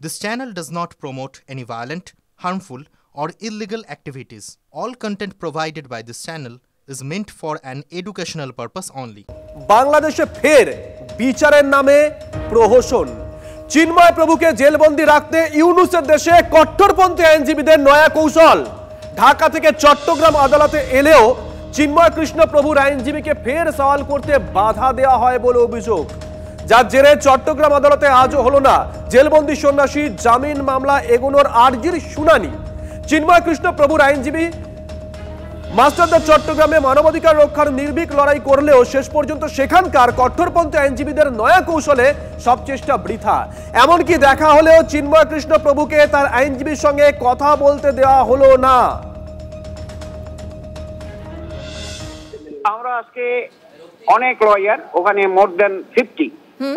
This channel does not promote any violent, harmful, or illegal activities. All content provided by this channel is meant for an educational purpose only. বাংলাদেশে ফের বিচারের নামে প্রহসন। চিন্ময় প্রভুকে জেলবন্দি রাখতে ইউনূসের দেশে কট্টরপন্থী আইনজীবীদের নয়া কৌশল। ঢাকা থেকে চট্টগ্রাম আদালতে এলেও চিন্ময় কৃষ্ণ প্রভুর আইনজীবীকে ফের সওয়াল করতে বাধা দেওয়া হয় বলে অভিযোগ। যার জেরে চট্টগ্রাম আদালতে আজও হলো না জেলবন্দি সন্ন্যাসী জামিন মামলা এগোনোর আর্জির শুনানি। চিন্ময় কৃষ্ণ প্রভুর আইনজীবী মাস্টারদা চট্টগ্রামে মানবাধিকার রক্ষার নির্ভীক লড়াই করলেও শেষ পর্যন্ত সেখানকার কঠোরপন্থী আইনজীবীদের নয়া কৌশলে সব চেষ্টা বৃথা। এমনকি দেখা হলেও চিন্ময় কৃষ্ণ প্রভুকে তার আইনজীবীর সঙ্গে কথা বলতে দেওয়া হলো না। আমরা আজকে অনেক লয়ার ওখানে মোর দেন 50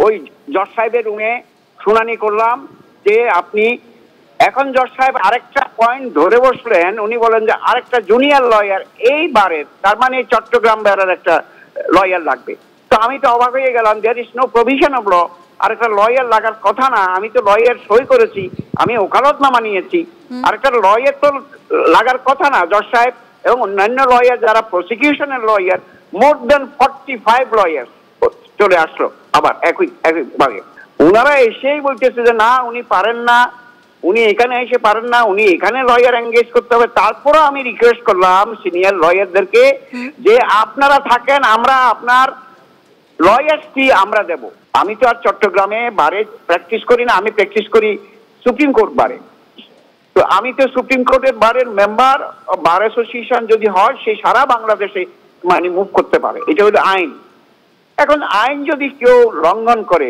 ওই জজ সাহেবের রুমে শুনানি করলাম যে আপনি এখন জজ সাহেব আরেকটা পয়েন্ট ধরে বসলেন। উনি বলেন যে আরেকটা জুনিয়র লয়ার এইবারের, তার মানে চট্টগ্রাম বারের একটা লয়ার লাগবে। তো আমি তো অবাক হয়ে গেলাম, there is no provision of law, আরেকটা লয়ার লাগার কথা না। আমি তো লয়ার সই করেছি, আমি ওকালতনামা নিয়েছি, আরেকটা লয়ার তো লাগার কথা না। জজ সাহেব এবং অন্যান্য লয়ার যারা প্রসিকিউশনের লয়ার, মোর দেন 45 লয়ার চলে আসলো আবার একইভাবে। ওনারা এসেই বলতেছে যে না উনি পারেন না, উনি এখানে এসে পারেন না, উনি এখানে লয়ার এনগেজ করতে হবে। তারপরও আমি রিকোয়েস্ট করলাম সিনিয়র লয়ারদেরকে যে আপনারা থাকেন, আমরা আপনার লয়ার ফি আমরা দেব। আমি তো আর চট্টগ্রামে বারে প্র্যাকটিস করি না, আমি প্র্যাকটিস করি সুপ্রিম কোর্ট বারে। তো আমি তো সুপ্রিম কোর্টের বারের মেম্বার, বার অ্যাসোসিয়েশন যদি হয় সে সারা বাংলাদেশে মানে মুভ করতে পারে, এটা হলো আইন। এখন আইন যদি কেউ লঙ্ঘন করে,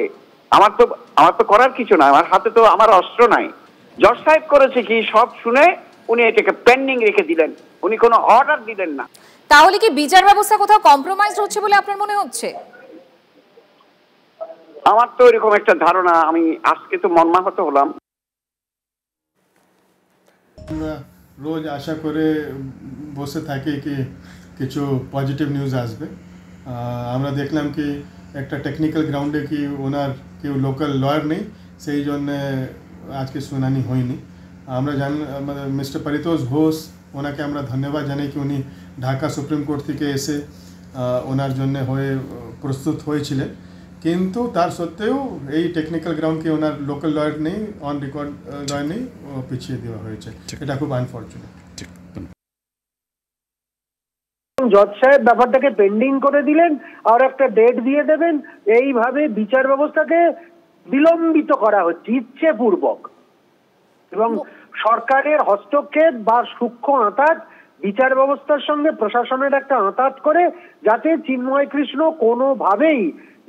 আমার তো করার কিছু নাই, আমার হাতে তো আমার অস্ত্র নাই। জজ সাহেব করেছে কি সব শুনে উনি এটাকে পেন্ডিং রেখে দিলেন, উনি কোনো অর্ডার দিলেন না। তাহলে কি বিচার ব্যবস্থা কোথাও কম্প্রোমাইজ হচ্ছে বলে আপনার মনে হচ্ছে? আমার তো এরকম একটা ধারণা, আমি আজকে তো মর্মাহত হলাম। রোজ আশা করে বসে থাকি কি কিছু পজিটিভ নিউজ আসবে। আমরা দেখলাম কি একটা টেকনিক্যাল গ্রাউন্ডে কি ওনার কেউ লোকাল লয়ার নেই, সেই জন্যে আজকে শুনানি হয়নি। আমরা মিস্টার পরিতোষ ঘোষ, ওনাকে আমরা ধন্যবাদ জানাই কি উনি ঢাকা সুপ্রিম কোর্ট থেকে এসে ওনার জন্য হয়ে প্রস্তুত হয়েছিলেন, কিন্তু তার সত্ত্বেও এই টেকনিক্যাল গ্রাউন্ডকে ওনার লোকাল লয়ার নেই, অন রেকর্ড লয়ার নেই, পিছিয়ে দেওয়া হয়েছে। এটা খুব আনফর্চুনেট। জজ সাহেব ব্যাপারটাকে পেন্ডিং করে দিলেন আর একটা ডেট দিয়ে দেবেন, এইভাবে বিচার ব্যবস্থাকে বিলম্বিত করা হচ্ছে ইচ্ছেপূর্বক। এবং সরকারের হস্তক্ষেপ বা সূক্ষ্ম আঁতাত বিচার ব্যবস্থার সঙ্গে প্রশাসনের একটা আঁতাত করে যাতে চিন্ময় কৃষ্ণ কোনোভাবেই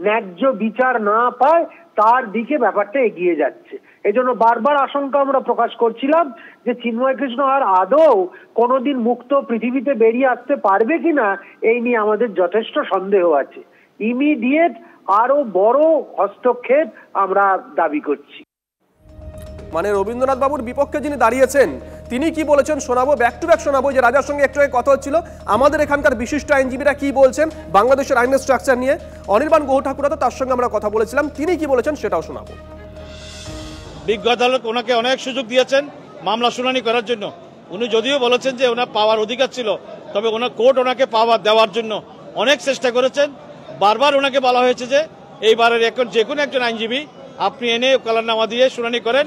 ন্যায্য বিচার না পায় তার দিকে ব্যাপারটা এগিয়ে যাচ্ছে। এজন্য বারবার আশঙ্কা আমরা প্রকাশ করছিলাম যে চিন্ময় কৃষ্ণ আর আদৌ কোনোদিন মুক্ত পৃথিবীতে বেরিয়ে আসতে পারবে কিনা এই নিয়ে আমাদের যথেষ্ট সন্দেহ আছে। ইমিডিয়েট আরো বড় হস্তক্ষেপ আমরা দাবি করছি। মানে রবীন্দ্রনাথ বাবুর বিপক্ষে যিনি দাঁড়িয়েছেন তিনি কি বলেছেন শোনাবো, ব্যাক টু ব্যাক শোনাবো। যে রাজার সঙ্গে একটু কথা হচ্ছিল, আমাদের এখানকার বিশিষ্ট আইনজীবীরা কি বলছেন বাংলাদেশের আইনের স্ট্রাকচার নিয়ে, অনির্বাণ গুহ ঠাকুরা তো তার সঙ্গে আমরা কথা বলেছিলাম, তিনি কি বলেছেন সেটাও শোনাবো। বিজ্ঞ আদালত ওনাকে অনেক সুযোগ দিয়েছেন মামলা শুনানি করার জন্য। উনি যদিও বলেছেন যে ওনার পাওয়ার অধিকার ছিল, তবে ওনার কোর্ট ওনাকে পাওয়ার দেওয়ার জন্য অনেক চেষ্টা করেছেন। বারবার ওনাকে বলা হয়েছে যে এইবারের এখন যে কোনো একজন আইনজীবী আপনি এনে ওকালতনামা দিয়ে শুনানি করেন,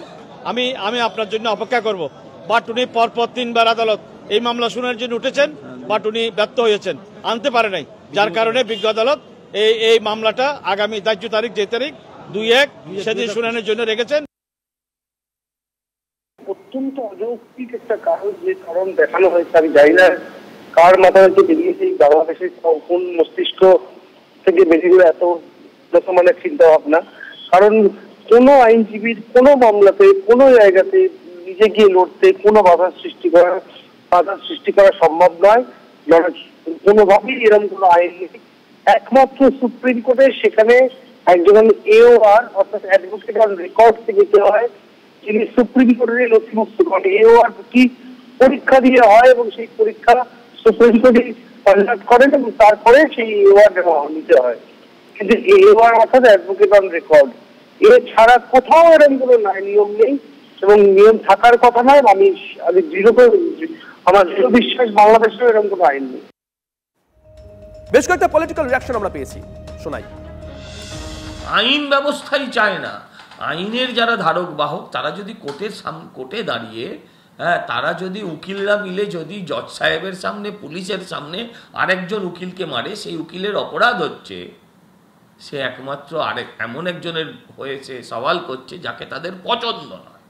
আমি আপনার জন্য অপেক্ষা করব। বাট উনি পরপর 3 বার আদালত এই মামলা শুনানির জন্য উঠেছেন, বাট উনি ব্যর্থ হয়েছেন, আনতে পারে নাই। যার কারণে বিজ্ঞ আদালত এই মামলাটা আগামী ধার্য তারিখ, যে তারিখ 2/1 সেদিন শুনানির জন্য রেখেছেন। অত্যন্ত অযৌক্তিক একটা কারণ দেখানো হয়েছে। আমি জানি না কার মাথা হচ্ছে বেরিয়েছে, বাংলাদেশের কোন মস্তিষ্ক থেকে বেরিয়ে এত মানে চিন্তা ভাবনা। কারণ কোনো আইনজীবীর কোনো মামলাতে কোনো জায়গাতে নিজে গিয়ে লড়তে কোনো বাধার সৃষ্টি করা সম্ভব নয়। কোনোভাবেই এরকম কোনো আইন নেই। একমাত্র সুপ্রিম কোর্টে সেখানে একজন AOR অর্থাৎ অ্যাডভোকেট অন রেকর্ড থেকে দেওয়া হয়, যিনি সুপ্রিম কোর্টের নথিভুক্ত করেন। AOR কি পরীক্ষা দিয়ে হয় এবং সেই পরীক্ষা সুপ্রিম কোর্টে কন্ডাক্ট করেন এবং তারপরে সেই AOR নিতে হয়। কিন্তু AOR অর্থাৎ অ্যাডভোকেট অন রেকর্ড এছাড়া কোথাও এরকম কোনো নিয়ম নেই এবং নিয়ম থাকার কথা নয়। আমি আমার দৃঢ় বিশ্বাস বাংলাদেশে এরকম কোনো আইন নেই। বেশ কয়েকটা পলিটিক্যাল রিঅ্যাকশন আমরা পেয়েছি, শোনাই। আইন ব্যবস্থাই চায় না, আইনের যারা ধারক বাহক তারা যদি কোর্টে দাঁড়িয়ে তারা যদি উকিলরা মিলে যদি জজ সাহেবের সামনে পুলিশের সামনে আরেকজন উকিলকে মারে, সেই উকিলের অপরাধ হচ্ছে সে একমাত্র এমন একজনের হয়েছে সওয়াল করছে যাকে তাদের পছন্দ নয়,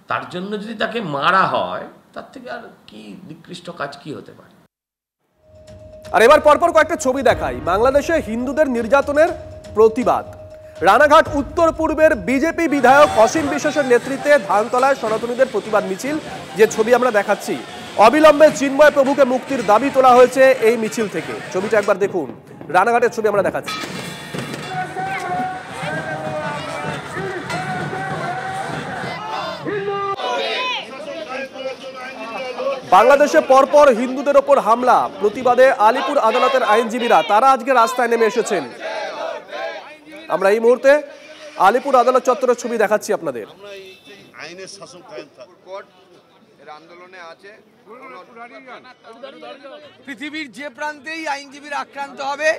তার জন্য যদি তাকে মারা হয় তার থেকে আর কি নিকৃষ্ট কাজ কি হতে পারে। আর এবার পরপর কয়েকটা ছবি দেখাই। বাংলাদেশে হিন্দুদের নির্যাতনের প্রতিবাদ। রানাঘাট উত্তর পূর্বের বিজেপি বিধায়ক অসীম বিশ্বাসের নেতৃত্বে ধানতলায় সনাতনীদের প্রতিবাদ মিছিল, যে ছবি আমরা দেখাচ্ছি। অবিলম্বে চিন্ময় প্রভুকে মুক্তির দাবি তোলা হয়েছে এই মিছিল থেকে। ছবিটা একবার দেখুন, রানাঘাটের ছবি আমরা দেখাচ্ছি। বাংলাদেশে পরপর হিন্দুদের ওপর হামলা প্রতিবাদে আলিপুর আদালতের আইনজীবীরা তারা আজকে রাস্তায় নেমে এসেছেন। আমরা এই মুহূর্তে আলিপুর আদালত চত্বরের ছবি দেখাচ্ছি আপনাদের। পৃথিবীর যে প্রান্তেই আইনজীবীরা আক্রান্ত হবে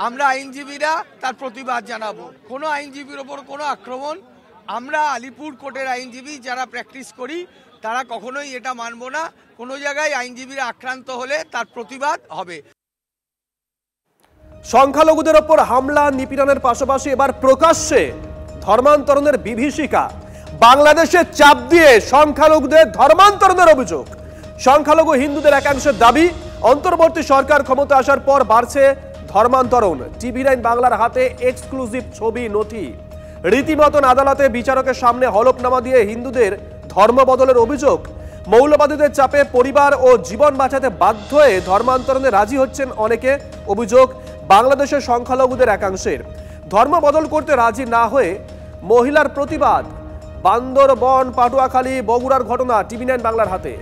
আমরা আইনজীবীরা তার প্রতিবাদ জানাবো। কোনো আইনজীবীর ওপর কোনো আক্রমণ, আমরা আলিপুর কোর্টের আইনজীবী যারা প্র্যাকটিস করি তারা কখনোই এটা মানব না। কোনো জায়গায় আইনজীবীরা আক্রান্ত হলে তার প্রতিবাদ হবে। সংখ্যালঘুদের ওপর হামলা নিপীড়নের পাশাপাশি এবার প্রকাশ্যে ধর্মান্তরণের বিভীষিকা। বাংলাদেশে চাপ দিয়ে সংখ্যালঘুদের ধর্মান্তরণের অভিযোগ। সংখ্যালঘু হিন্দুদের একাংশের দাবি, অন্তর্বর্তী সরকার ক্ষমতা আসার পর বাড়ছে ধর্মান্তরণ। TV9 বাংলার হাতে এক্সক্লুসিভ ছবি নথি। রীতিমতন আদালতে বিচারকের সামনে হলফনামা দিয়ে হিন্দুদের ধর্ম বদলের অভিযোগ। মৌলবাদীদের চাপে পরিবার ও জীবন বাঁচাতে বাধ্য হয়ে ধর্মান্তরণে রাজি হচ্ছেন অনেকে। অভিযোগ বাংলাদেশের সংখ্যালঘুদের একাংশের। ধর্ম বদল করতে রাজি না হয়ে মহিলার প্রতিবাদ। বান্দরবন, পাটুয়াখালী, বগুড়ার ঘটনা TV9 বাংলার হাতে।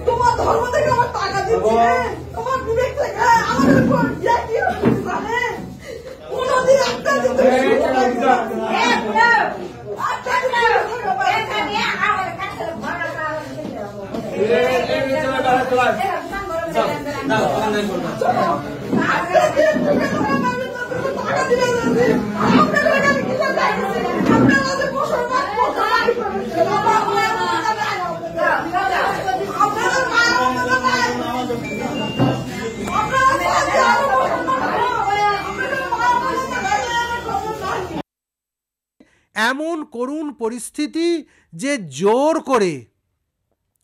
তোমার ধর্ম থেকে আমার টাকা দিচ্ছে, তোমার বিবেক থেকে আমাদের উপর কি হচ্ছে কোনদিন একটা এমন করুণ পরিস্থিতি যে জোর করে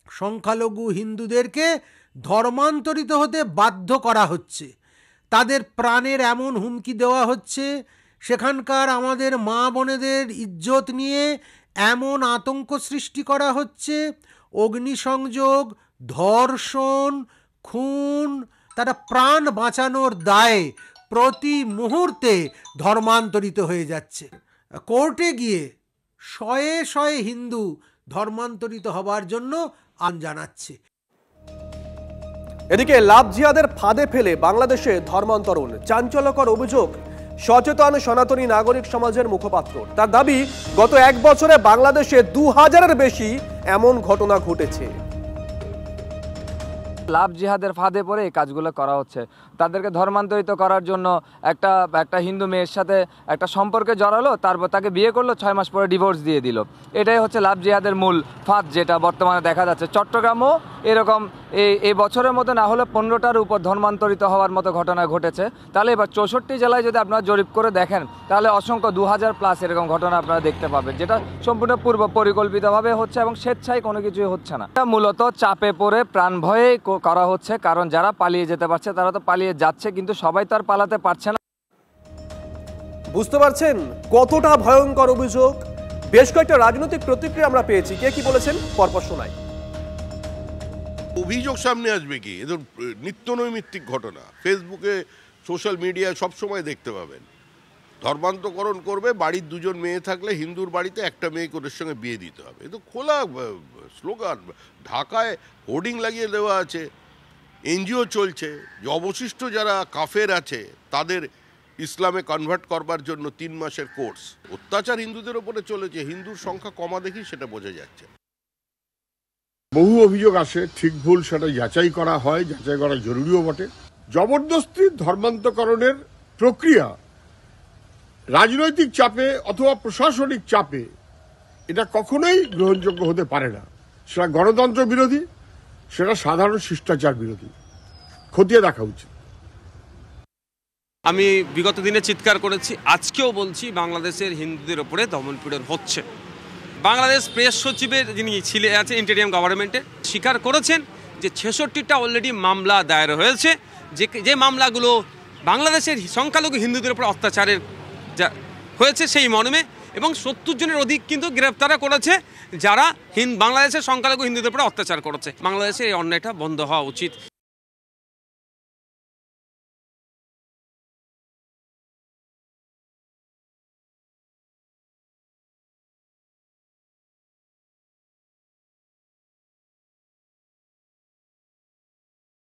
সংখ্যালঘু হিন্দুদেরকে ধর্মান্তরিত হতে বাধ্য করা হচ্ছে, তাদের প্রাণের এমন হুমকি দেওয়া হচ্ছে, সেখানকার আমাদের মা বোনেদের ইজ্জত নিয়ে এমন আতঙ্ক সৃষ্টি করা হচ্ছে, অগ্নিসংযোগ, ধর্ষণ, খুন, তারা প্রাণ বাঁচানোর দায়ে প্রতি মুহূর্তে ধর্মান্তরিত হয়ে যাচ্ছে। কোর্টে গিয়ে শয়ে শয়ে হিন্দু ধর্মান্তরিত হবার জন্য আহ্বান জানাচ্ছে। এদিকে লাভ জিহাদের ফাঁদে ফেলে বাংলাদেশে ধর্মান্তরণ। চাঞ্চল্যকর অভিযোগ সচেতন সনাতনী নাগরিক সমাজের মুখপাত্র। তার দাবি, গত 1 বছরে বাংলাদেশে 2000-এর বেশি এমন ঘটনা ঘটেছে। লাভ জিহাদের ফাঁদে পড়ে এই কাজগুলো করা হচ্ছে। তাদেরকে ধর্মান্তরিত করার জন্য একটা হিন্দু মেয়ের সাথে একটা সম্পর্কে জড়ালো, তারপর তাকে বিয়ে করলো, 6 মাস পরে ডিভোর্স দিয়ে দিল। এটাই হচ্ছে লাভ জিহাদের মূল ফাঁদ, যেটা বর্তমানে দেখা যাচ্ছে। চট্টগ্রামও এরকম এই বছরের মধ্যে না হলে 15টার উপর ধর্মান্তরিত হওয়ার মতো ঘটনা ঘটেছে। তাহলে এবার 64 জেলায় যদি আপনারা জরিপ করে দেখেন তাহলে অসংখ্য 2000+ এরকম ঘটনা আপনারা দেখতে পাবেন, যেটা সম্পূর্ণ পূর্ব পরিকল্পিতভাবে হচ্ছে এবং স্বেচ্ছায় কোনো কিছুই হচ্ছে না। এটা মূলত চাপে পড়ে প্রাণ ভয়ে করা হচ্ছে, কারণ যারা পালিয়ে যেতে পারছে তারা তো পালিয়ে যাচ্ছে, কিন্তু সবাই তো আর পালাতে পারছে না। বুঝতে পারছেন কতটা ভয়ঙ্কর অভিযোগ? বেশ কয়েকটা রাজনৈতিক প্রতিক্রিয়া আমরা পেয়েছি। কে কি বলেছেন পরপর শোনাই। অভিযোগ সামনে আসবে কি? এদের নিত্য নৈমিত্তিক ঘটনা ফেসবুকে, সোশ্যাল মিডিয়ায় সবসময় দেখতে পাবেন। ধর্মান্তকরণ করবে, বাড়ির 2জন মেয়ে থাকলে হিন্দুর বাড়িতে একটা মেয়ে ওদের সঙ্গে বিয়ে দিতে হবে। এ তো খোলা স্লোগান। ঢাকায় হোর্ডিং লাগিয়ে দেওয়া আছে, এনজিও চলছে যে অবশিষ্ট যারা কাফের আছে তাদের ইসলামে কনভার্ট করবার জন্য 3 মাসের কোর্স। অত্যাচার হিন্দুদের ওপরে চলেছে, হিন্দুর সংখ্যা কমা দেখি সেটা বোঝা যাচ্ছে। বহু অভিযোগ আসে, ঠিক ভুল সেটা যাচাই করা হয়, যাচাই করা জরুরিও বটে। জবরদস্তি ধর্মান্তকরণের প্রক্রিয়া রাজনৈতিক চাপে অথবা প্রশাসনিক চাপে এটা কখনোই গ্রহণযোগ্য হতে পারে না। সেটা গণতন্ত্র বিরোধী, সেটা সাধারণ শিষ্টাচার বিরোধী। খতিয়ে দেখা উচিত। আমি বিগত দিনে চিৎকার করেছি, আজকেও বলছি, বাংলাদেশের হিন্দুদের ওপরে দমনপীড়ন হচ্ছে। বাংলাদেশ প্রেস সচিবের যিনি ছিলেন আছে ইন্টারিয়াম গভর্নমেন্টে স্বীকার করেছেন যে 66টা অলরেডি মামলা দায়ের হয়েছে, যে মামলাগুলো বাংলাদেশের সংখ্যালঘু হিন্দুদের উপর অত্যাচারের হয়েছে সেই মর্মে, এবং 70 জনের অধিক কিন্তু গ্রেপ্তার করেছে যারা বাংলাদেশের সংখ্যালঘু হিন্দুদের উপর অত্যাচার করেছে। বাংলাদেশে এই অন্যায়টা বন্ধ হওয়া উচিত।